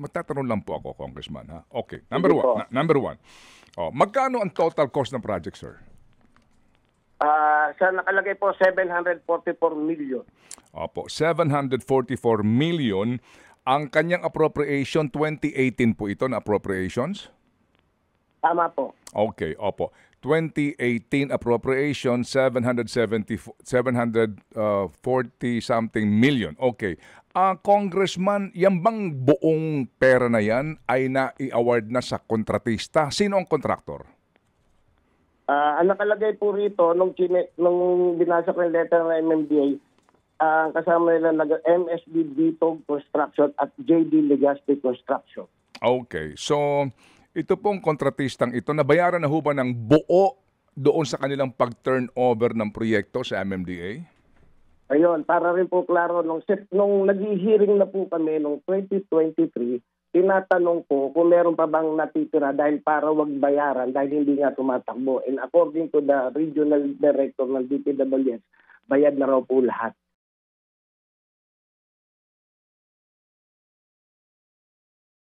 Matatanong lang po ako, Congressman. Ha? Okay, Sige po. number one. Magkano ang total cost ng project, sir? Sa nakalagay po, 744 million. Opo, 744 million. Ang kanyang appropriation, 2018 po ito na appropriations? Tama po. Okay, opo. 2018 appropriation, 740 something million. Okay. Congressman, yan bang buong pera na yan ay na-i-award na sa kontratista? Sino ang kontraktor? Ang nakalagay po rito, nung binasa ko yung letter ng MMDA, kasama nila MSB Bitog Construction at JD Legaspi Construction. Okay. So, ito pong kontratistang ito, nabayaran na ho ba ng buo doon sa kanilang pag-turnover ng proyekto sa MMDA? Ayun, para rin po klaro, nung nag-hearing na po kami noong 2023, tinatanong ko kung meron pa bang natitira dahil para wag bayaran dahil hindi nga tumatakbo. And according to the regional director ng DPWS, bayad na raw po lahat.